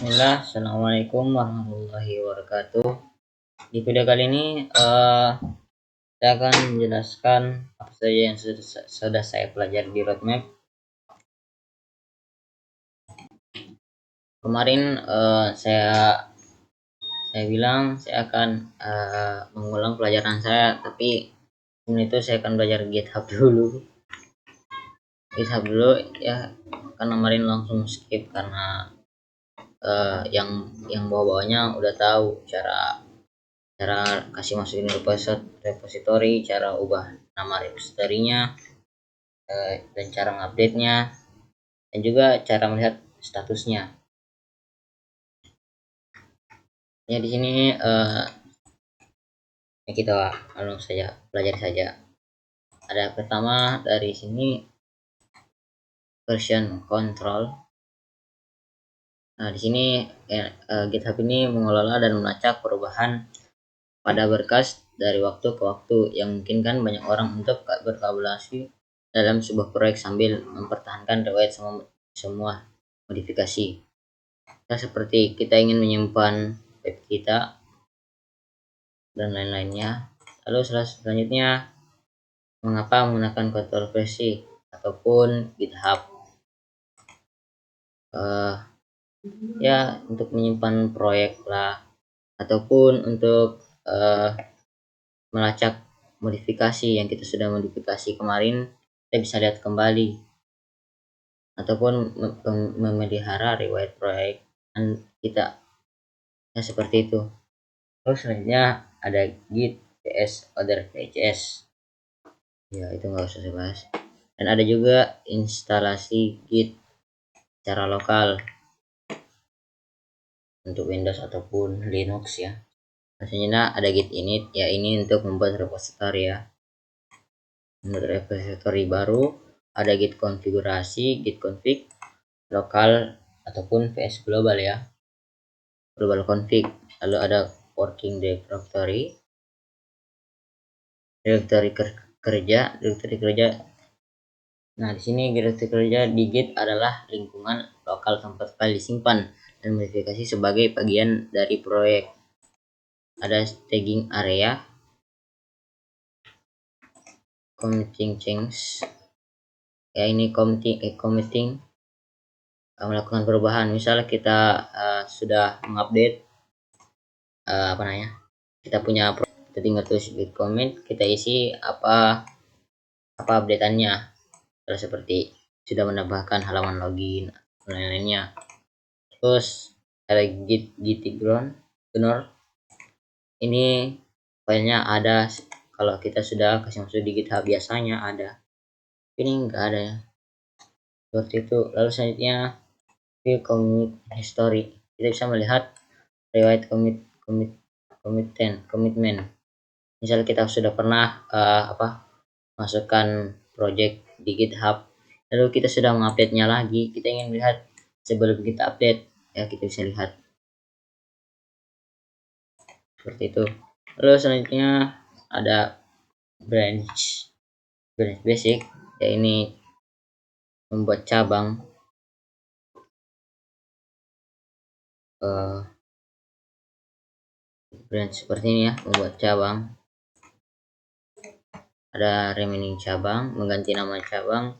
Bismillah, Assalamualaikum warahmatullahi wabarakatuh. Di video kali ini saya akan menjelaskan apa saja yang sudah saya pelajari di roadmap. Kemarin saya bilang saya akan mengulang pelajaran saya, tapi ini itu saya akan belajar GitHub dulu. Ya, kan kemarin langsung skip karena yang bawah-bawahnya udah tahu cara kasih masukin repository, cara ubah nama repositorinya, dan cara ngupdate-nya, dan juga cara melihat statusnya. Ya, di sini ya kita langsung saja pelajari saja. Ada pertama dari sini version control. Nah, di sini GitHub ini mengelola dan melacak perubahan pada berkas dari waktu ke waktu yang memungkinkan banyak orang untuk berkolaborasi dalam sebuah proyek sambil mempertahankan riwayat semua modifikasi. Nah, seperti kita ingin menyimpan web kita dan lain-lainnya. Lalu selanjutnya, mengapa menggunakan kontrol versi ataupun GitHub? Ya, untuk menyimpan proyek lah, ataupun untuk melacak modifikasi yang kita sudah modifikasi kemarin, kita bisa lihat kembali, ataupun memelihara riwayat proyek kita, ya seperti itu. Terus selanjutnya ada git ps other pages, ya itu nggak usah saya bahas. Dan ada juga instalasi git secara lokal untuk Windows ataupun Linux ya. Selanjutnya ada git init, ya ini untuk membuat repository ya, membuat repository baru. Ada git konfigurasi, git config lokal ataupun vs global ya, global config. Lalu ada working directory, directory kerja. Nah, di sini directory kerja di Git adalah lingkungan lokal tempat file disimpan dan modifikasi sebagai bagian dari proyek. Ada staging area, committing change, ya ini committing melakukan perubahan. Misalnya kita sudah mengupdate kita punya kita tinggal tulis git commit, kita isi apa updateannya, seperti sudah menambahkan halaman login dan lain-lainnya. Terus ada git ignore, ini filenya ada kalau kita sudah kasih masuk di GitHub, biasanya ada, ini enggak ada ya, seperti itu. Lalu selanjutnya view commit history, kita bisa melihat riwayat commitment. Misalnya kita sudah pernah masukkan project di GitHub, lalu kita sudah mengupdate nya lagi, kita ingin melihat sebelum kita update, ya kita bisa lihat seperti itu. Lalu selanjutnya ada branch basic, ya ini membuat cabang, branch seperti ini ya, membuat cabang. Ada remaining cabang, mengganti nama cabang,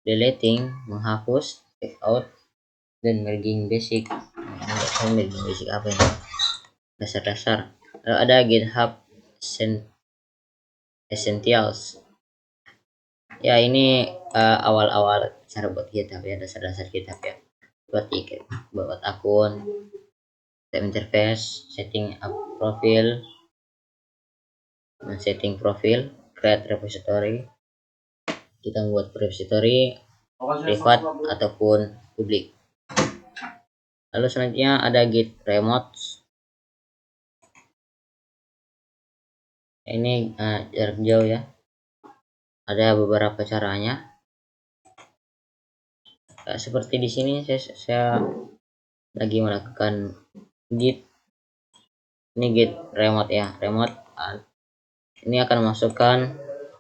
deleting, menghapus, take out, dan merging basic. Merging basic apa ini? Dasar-dasar. Lalu ada GitHub Essentials. Ya ini awal-awal cara buat GitHub ya, dasar-dasar GitHub ya. Buat akun, set interface, setting up profil, setting profil, create repository. Kita membuat repository privat ataupun publik. Lalu selanjutnya ada git remote. Ini jarak jauh ya. Ada beberapa caranya. Seperti di sini saya lagi melakukan git. Ini git remote ya, remote. Ini akan memasukkan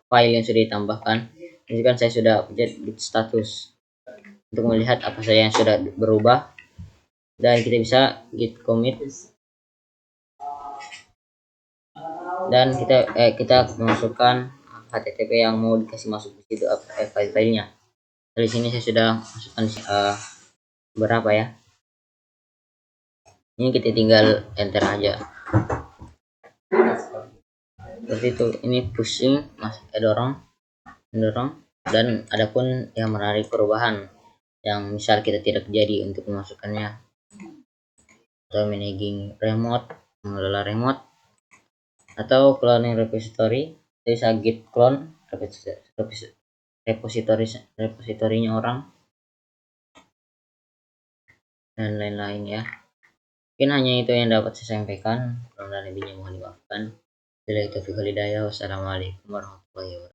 file yang sudah ditambahkan. Ini kan saya sudah update git status untuk melihat apa saja yang sudah berubah dan kita bisa git commit, dan kita memasukkan HTTP yang mau dikasih masuk di situ, file-filenya. Dari sini saya sudah masukkan berapa ya, ini kita tinggal enter aja seperti itu. Ini pushing, mendorong, dan adapun yang menarik perubahan yang misal kita tidak jadi untuk memasukkannya, atau managing remote, mengelola remote, atau cloning repository, bisa git clone repositorinya orang, dan lain-lain ya. Mungkin hanya itu yang dapat saya sampaikan, kurang dan lebihnya mohon dimaafkan. Bila itu Wassalamualaikum warahmatullahi wabarakatuh.